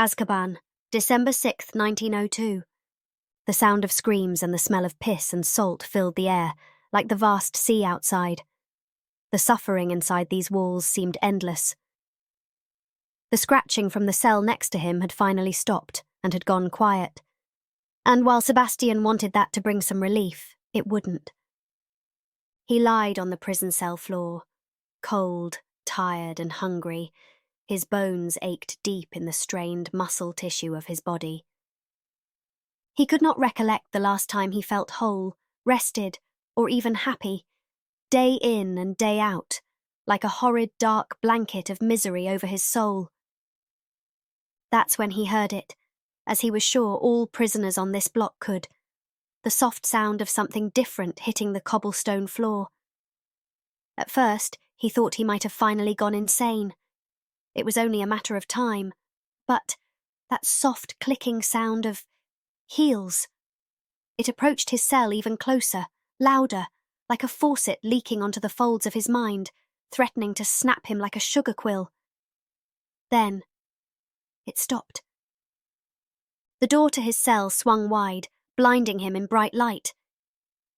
Azkaban, December 6, 1902. The sound of screams and the smell of piss and salt filled the air, like the vast sea outside. The suffering inside these walls seemed endless. The scratching from the cell next to him had finally stopped and had gone quiet. And while Sebastian wanted that to bring some relief, it wouldn't. He lied on the prison cell floor, cold, tired and hungry. His bones ached deep in the strained muscle tissue of his body. He could not recollect the last time he felt whole, rested, or even happy, day in and day out, like a horrid dark blanket of misery over his soul. That's when he heard it, as he was sure all prisoners on this block could, the soft sound of something different hitting the cobblestone floor. At first, he thought he might have finally gone insane. It was only a matter of time, but that soft clicking sound of heels. It approached his cell even closer, louder, like a faucet leaking onto the folds of his mind, threatening to snap him like a sugar quill. Then, it stopped. The door to his cell swung wide, blinding him in bright light.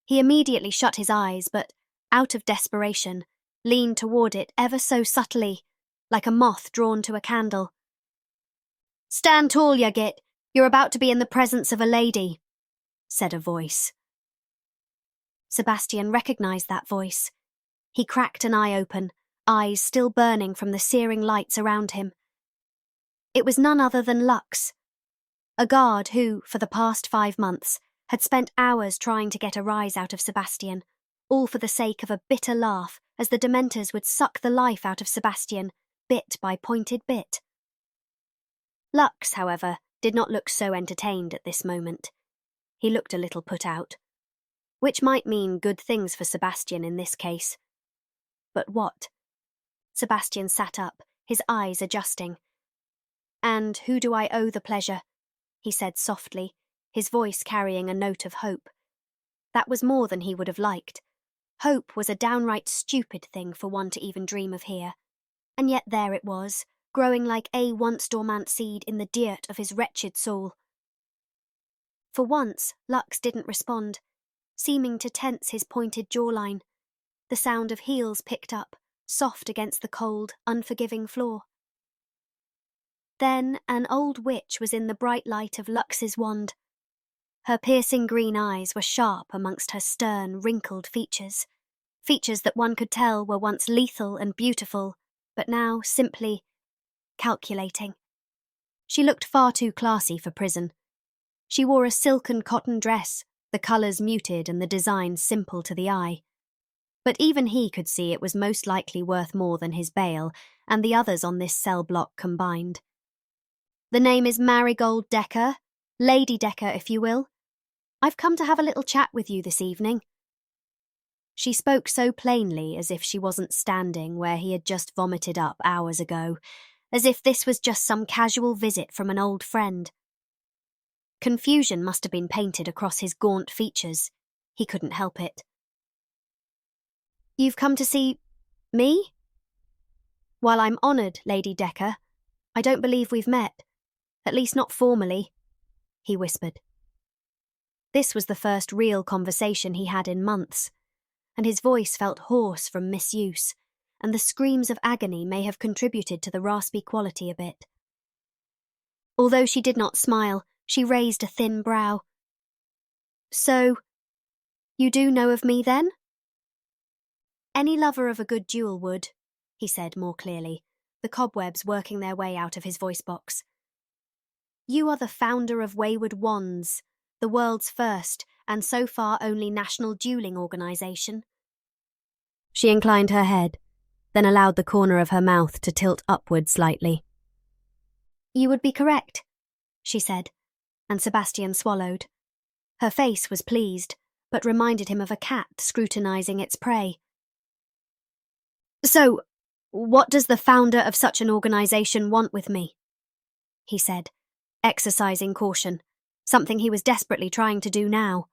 He immediately shut his eyes, but, out of desperation, leaned toward it ever so subtly, like a moth drawn to a candle. "Stand tall, ya git. You're about to be in the presence of a lady," said a voice. Sebastian recognized that voice. He cracked an eye open, eyes still burning from the searing lights around him. It was none other than Lux, a guard who, for the past 5 months, had spent hours trying to get a rise out of Sebastian, all for the sake of a bitter laugh as the Dementors would suck the life out of Sebastian, bit by pointed bit. Lux, however, did not look so entertained at this moment. He looked a little put out, which might mean good things for Sebastian in this case. But what? Sebastian sat up, his eyes adjusting. "And who do I owe the pleasure?" he said softly, his voice carrying a note of hope. That was more than he would have liked. Hope was a downright stupid thing for one to even dream of here. And yet there it was, growing like a once-dormant seed in the dirt of his wretched soul. For once, Lux didn't respond, seeming to tense his pointed jawline. The sound of heels picked up, soft against the cold, unforgiving floor. Then an old witch was in the bright light of Lux's wand. Her piercing green eyes were sharp amongst her stern, wrinkled features, features that one could tell were once lethal and beautiful, but now simply calculating. She looked far too classy for prison. She wore a silken cotton dress, the colours muted and the design simple to the eye. But even he could see it was most likely worth more than his bail and the others on this cell block combined. "The name is Marigold Decker, Lady Decker, if you will. I've come to have a little chat with you this evening." She spoke so plainly as if she wasn't standing where he had just vomited up hours ago, as if this was just some casual visit from an old friend. Confusion must have been painted across his gaunt features. He couldn't help it. "You've come to see me? While I'm honoured, Lady Decker, I don't believe we've met, at least not formally," he whispered. This was the first real conversation he had in months, and his voice felt hoarse from misuse, and the screams of agony may have contributed to the raspy quality a bit. Although she did not smile, she raised a thin brow. "So, you do know of me then?" "Any lover of a good duel would," he said more clearly, the cobwebs working their way out of his voice box. "You are the founder of Wayward Wands, the world's first, and so far only national dueling organisation." She inclined her head, then allowed the corner of her mouth to tilt upward slightly. "You would be correct," she said, and Sebastian swallowed. Her face was pleased, but reminded him of a cat scrutinising its prey. "So, what does the founder of such an organisation want with me?" he said, exercising caution, something he was desperately trying to do now.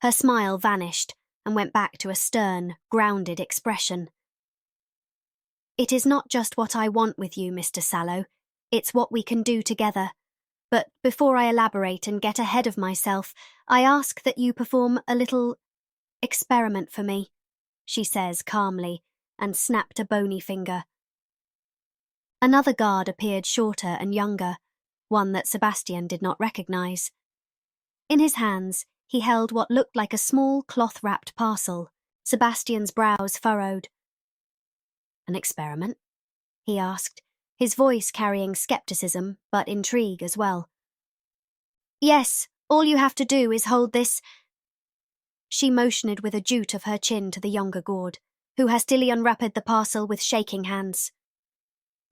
Her smile vanished and went back to a stern, grounded expression. "It is not just what I want with you, Mr. Sallow. It's what we can do together. But before I elaborate and get ahead of myself, I ask that you perform a little experiment for me, she says calmly, and snapped a bony finger. Another guard appeared shorter and younger, one that Sebastian did not recognize. In his hands, he held what looked like a small cloth-wrapped parcel. Sebastian's brows furrowed. An experiment? He asked, his voice carrying skepticism but intrigue as well. Yes, all you have to do is hold this. She motioned with a jute of her chin to the younger guard, who hastily unwrapped the parcel with shaking hands.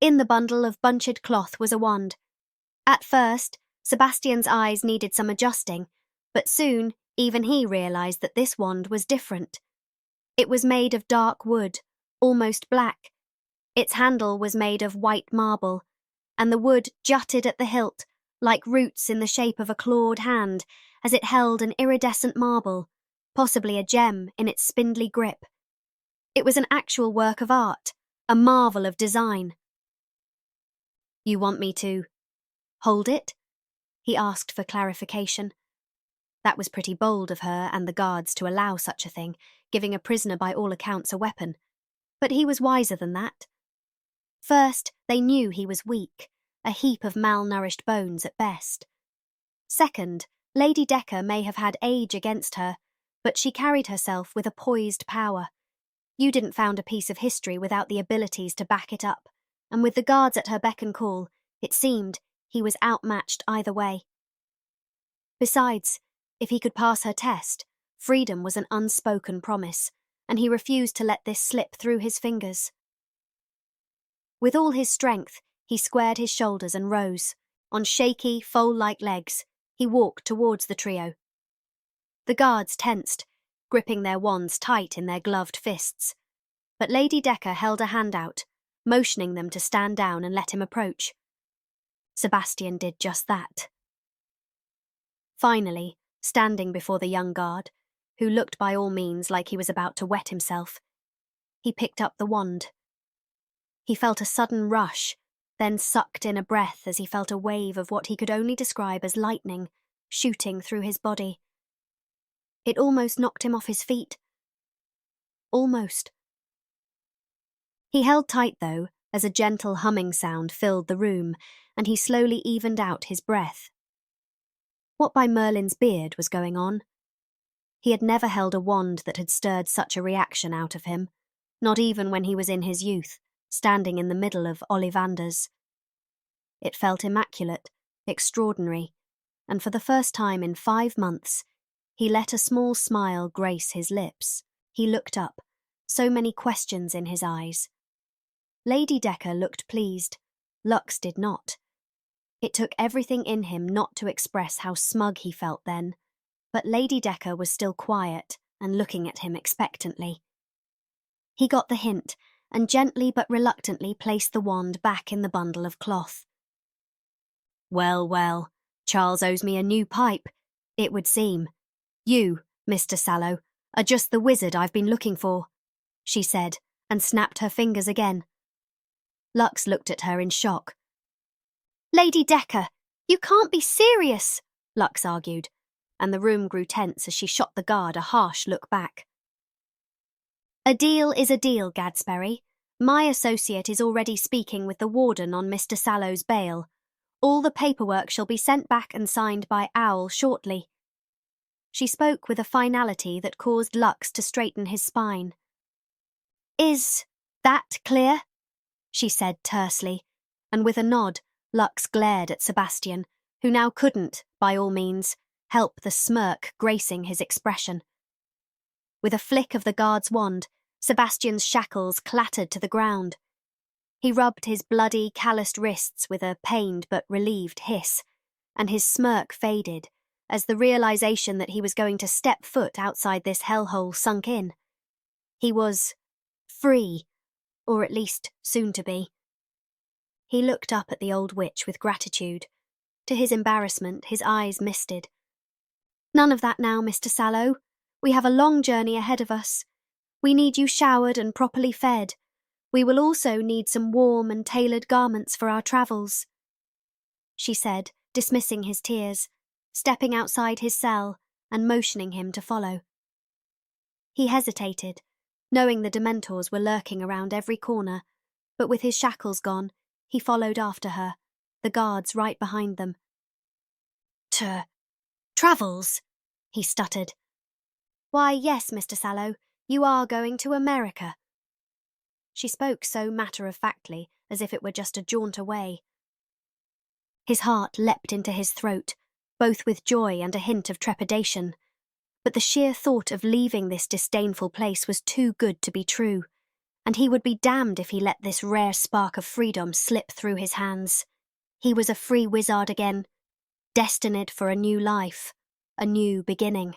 In the bundle of bunched cloth was a wand. At first, Sebastian's eyes needed some adjusting, but soon even he realized that this wand was different. It was made of dark wood, almost black. Its handle was made of white marble, and the wood jutted at the hilt, like roots in the shape of a clawed hand, as it held an iridescent marble, possibly a gem in its spindly grip. It was an actual work of art, a marvel of design. You want me to hold it? He asked for clarification. That was pretty bold of her and the guards to allow such a thing, giving a prisoner by all accounts a weapon. But he was wiser than that. First, they knew he was weak, a heap of malnourished bones at best. Second, Lady Decker may have had age against her, but she carried herself with a poised power. You didn't found a piece of history without the abilities to back it up, and with the guards at her beck and call, it seemed he was outmatched either way. Besides, if he could pass her test, freedom was an unspoken promise, and he refused to let this slip through his fingers. With all his strength, he squared his shoulders and rose. On shaky, foal-like legs, he walked towards the trio. The guards tensed, gripping their wands tight in their gloved fists. But Lady Decker held a hand out, motioning them to stand down and let him approach. Sebastian did just that. Finally, standing before the young guard, who looked by all means like he was about to wet himself, he picked up the wand. He felt a sudden rush, then sucked in a breath as he felt a wave of what he could only describe as lightning shooting through his body. It almost knocked him off his feet. Almost. He held tight, though, as a gentle humming sound filled the room, and he slowly evened out his breath. What by Merlin's beard was going on? He had never held a wand that had stirred such a reaction out of him, not even when he was in his youth, standing in the middle of Ollivanders. It felt immaculate, extraordinary, and for the first time in 5 months, he let a small smile grace his lips. He looked up, so many questions in his eyes. Lady Decker looked pleased. Lux did not. It took everything in him not to express how smug he felt then, but Lady Decker was still quiet and looking at him expectantly. He got the hint, and gently but reluctantly placed the wand back in the bundle of cloth. Well, well, Charles owes me a new pipe, it would seem. You, Mr. Sallow, are just the wizard I've been looking for, she said, and snapped her fingers again. Lux looked at her in shock. Lady Decker, you can't be serious, Lux argued, and the room grew tense as she shot the guard a harsh look back. A deal is a deal, Gadsberry. My associate is already speaking with the warden on Mr. Sallow's bail. All the paperwork shall be sent back and signed by Owl shortly. She spoke with a finality that caused Lux to straighten his spine. Is that clear? She said tersely, and with a nod, Lux glared at Sebastian, who now couldn't, by all means, help the smirk gracing his expression. With a flick of the guard's wand, Sebastian's shackles clattered to the ground. He rubbed his bloody, calloused wrists with a pained but relieved hiss, and his smirk faded as the realization that he was going to step foot outside this hellhole sunk in. He was free, or at least soon to be. He looked up at the old witch with gratitude. To his embarrassment, his eyes misted. None of that now, Mr. Sallow. We have a long journey ahead of us. We need you showered and properly fed. We will also need some warm and tailored garments for our travels. she said, dismissing his tears, stepping outside his cell and motioning him to follow. He hesitated, knowing the Dementors were lurking around every corner, but with his shackles gone, he followed after her, the guards right behind them. Travels, he stuttered. Why, yes, Mr. Sallow, you are going to America. She spoke so matter-of-factly, as if it were just a jaunt away. His heart leapt into his throat, both with joy and a hint of trepidation. But the sheer thought of leaving this disdainful place was too good to be true, and he would be damned if he let this rare spark of freedom slip through his hands. He was a free wizard again, destined for a new life, a new beginning.